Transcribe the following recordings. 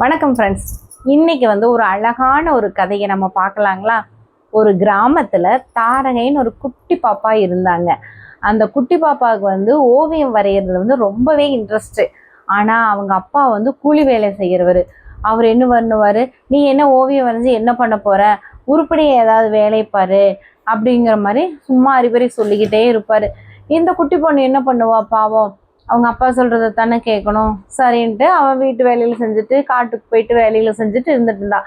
வணக்கம் ஃப்ரெண்ட்ஸ். இன்னைக்கு ஒரு அழகான ஒரு கதையை நம்ம பார்க்கலாங்களா? ஒரு கிராமத்தில் தாரகைன்னு ஒரு குட்டி பாப்பா இருந்தாங்க. அந்த குட்டி பாப்பாவுக்கு ஓவியம் வரைகிறதுல ரொம்பவே இன்ட்ரெஸ்ட்டு. ஆனால் அவங்க அப்பா கூலி வேலை செய்கிறவர். அவர் என்ன பண்ணுவார், நீ என்ன ஓவியம் வரைஞ்சி என்ன பண்ண போகிற, உருப்படியை ஏதாவது வேலைப்பாரு அப்படிங்கிற மாதிரி சும்மா அறிவுரை சொல்லிக்கிட்டே இருப்பார். இந்த குட்டி பொண்ணு என்ன பண்ணுவா பாவம், அவங்க அப்பா சொல்கிறத தானே கேட்கணும். சரின்ட்டு அவன் வீட்டு வேலையில் செஞ்சுட்டு காட்டுக்கு போயிட்டு வேலையில் செஞ்சுட்டு இருந்துட்டு இருந்தா.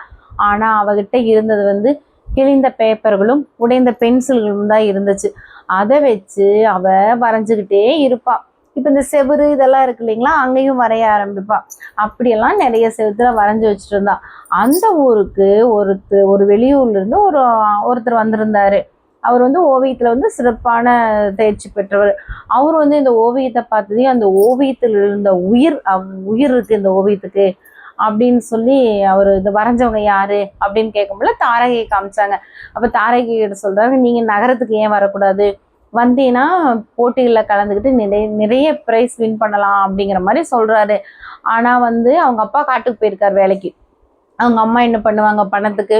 ஆனால் அவகிட்ட இருந்தது கிழிந்த பேப்பர்களும் உடைந்த பென்சில்களும் தான் இருந்துச்சு. அதை வச்சு அவள் வரைஞ்சிக்கிட்டே இருப்பாள். இப்போ இந்த செவுரு இதெல்லாம் இருக்கு இல்லைங்களா, அங்கேயும் வரைய ஆரம்பிப்பாள். அப்படியெல்லாம் நிறைய செவுத்துல வரைஞ்சி வச்சுட்டு இருந்தா. அந்த ஊருக்கு ஒரு வெளியூர்லேருந்து ஒருத்தர் வந்திருந்தாரு. அவர் ஓவியத்தில் சிறப்பான தேர்ச்சி பெற்றவர். அவர் இந்த ஓவியத்தை பார்த்ததே அந்த ஓவியத்தில் இருந்த உயிர் இருக்கு இந்த ஓவியத்துக்கு அப்படின்னு சொல்லி அவர் இந்த வரைஞ்சவங்க யாரு அப்படின்னு கேட்கும்போது தாரகையை காமிச்சாங்க. அப்போ தாரகை கிட்ட சொல்றாங்க, நீங்க நகரத்துக்கு ஏன் வரக்கூடாது, வந்தீங்கன்னா போட்டிகளில் கலந்துக்கிட்டு நிறைய ப்ரைஸ் வின் பண்ணலாம் அப்படிங்கிற மாதிரி சொல்றாரு. ஆனா அவங்க அப்பா காட்டுக்கு போயிருக்காரு வேலைக்கு. அவங்க அம்மா என்ன பண்ணுவாங்க, பணத்துக்கு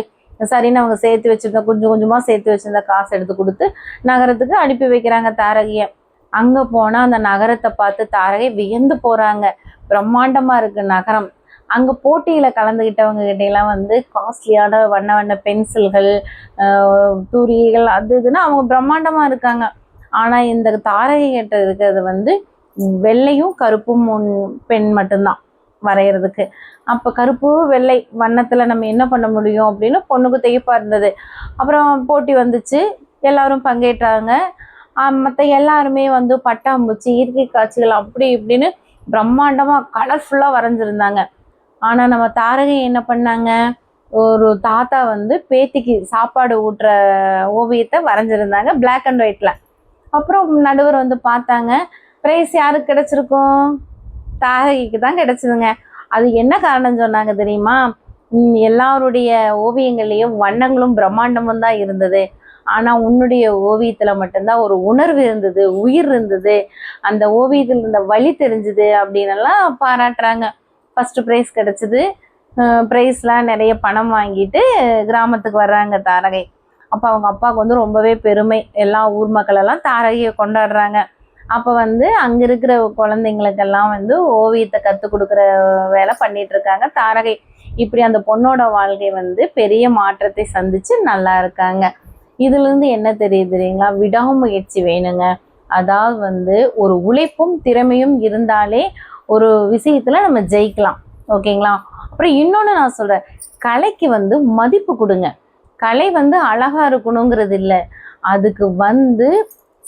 சரின்னு அவங்க சேர்த்து வச்சிருந்த கொஞ்சம் கொஞ்சமாக சேர்த்து வச்சிருந்த காசு எடுத்து கொடுத்து நகரத்துக்கு அனுப்பி வைக்கிறாங்க தாரகையை. அங்கே போனால் அந்த நகரத்தை பார்த்து தாரகை வியந்து போகிறாங்க. பிரம்மாண்டமாக இருக்குது நகரம். அங்கே போட்டியில் கலந்துக்கிட்டவங்க கிட்டெல்லாம் காஸ்ட்லியான வண்ண வண்ண பென்சில்கள், தூரிகைகள், அது இதுன்னு அவங்க பிரம்மாண்டமாக இருக்காங்க. ஆனால் இந்த தாரகை கிட்ட இருக்கிறது வெள்ளையும் கருப்பும் பெண் மட்டும்தான் வரைகிறதுக்கு. அப்போ கருப்பு வெள்ளை வண்ணத்தில் நம்ம என்ன பண்ண முடியும் அப்படின்னு பொண்ணுக்கு திகைப்பாக இருந்தது. அப்புறம் போட்டி வந்துச்சு, எல்லாரும் பங்கேற்றாங்க. மற்ற எல்லாருமே பட்டாம்பூச்சி, இயற்கை காட்சிகள் அப்படி இப்படின்னு பிரம்மாண்டமாக கலர்ஃபுல்லாக வரைஞ்சிருந்தாங்க. ஆனால் நம்ம தாரகை என்ன பண்ணாங்க, ஒரு தாத்தா பேத்திக்கு சாப்பாடு ஊட்டுற ஓவியத்தை வரைஞ்சிருந்தாங்க பிளாக் அண்ட் ஒயிட்டில். அப்புறம் நடுவர் பார்த்தாங்க, ப்ரைஸ் யாருக்கு கிடச்சிருக்கும், தாரகைக்கு தான் கிடச்சிதுங்க. அது என்ன காரணம் சொன்னாங்க தெரியுமா, எல்லாருடைய ஓவியங்கள்லேயும் வண்ணங்களும் பிரம்மாண்டமும் தான் இருந்தது, ஆனால் உன்னுடைய ஓவியத்தில் மட்டும்தான் ஒரு உணர்வு இருந்தது, உயிர் இருந்தது, அந்த ஓவியத்தில் இருந்த வழி தெரிஞ்சுது அப்படின்னெல்லாம் பாராட்டுறாங்க. ஃபஸ்ட்டு ப்ரைஸ் கிடச்சிது. ப்ரைஸ்லாம் நிறைய பணம் வாங்கிட்டு கிராமத்துக்கு வர்றாங்க தாரகை. அப்போ அவங்க அப்பாவுக்கு ரொம்பவே பெருமை. எல்லா ஊர் மக்களெல்லாம் தாரகையை கொண்டாடுறாங்க. அப்போ அங்கே இருக்கிற குழந்தைங்களுக்கெல்லாம் ஓவியத்தை கற்றுக் கொடுக்குற வேலை பண்ணிட்டு இருக்காங்க தாரகை. இப்படி அந்த பொண்ணோட வாழ்க்கை பெரிய மாற்றத்தை சந்திச்சு நல்லா இருக்காங்க. இதுலேருந்து என்ன தெரியுதுங்களா, விடாமுயற்சி வேணுங்க. அதாவது ஒரு உழைப்பும் திறமையும் இருந்தாலே ஒரு விஷயத்துல நம்ம ஜெயிக்கலாம். ஓகேங்களா? அப்புறம் இன்னொன்று நான் சொல்கிறேன், கலைக்கு மதிப்பு கொடுங்க. கலை அழகாக இருக்கணுங்கிறது இல்லை, அதுக்கு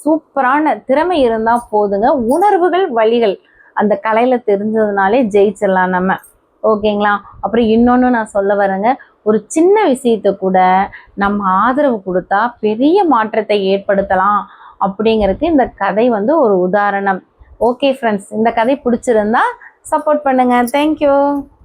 சூப்பரான திறமை இருந்தால் போதுங்க. உணர்வுகள் வழிகள் அந்த கலையில் தெரிஞ்சதுனாலே ஜெயிச்சிடலாம் நம்ம. ஓகேங்களா? அப்புறம் இன்னொன்று நான் சொல்ல வரேங்க, ஒரு சின்ன விஷயத்தை கூட நம்ம ஆதரவு கொடுத்தா பெரிய மாற்றத்தை ஏற்படுத்தலாம் அப்படிங்கிறதுக்கு இந்த கதை ஒரு உதாரணம். ஓகே ஃப்ரெண்ட்ஸ், இந்த கதை பிடிச்சிருந்தா சப்போர்ட் பண்ணுங்கள். தேங்க்யூ.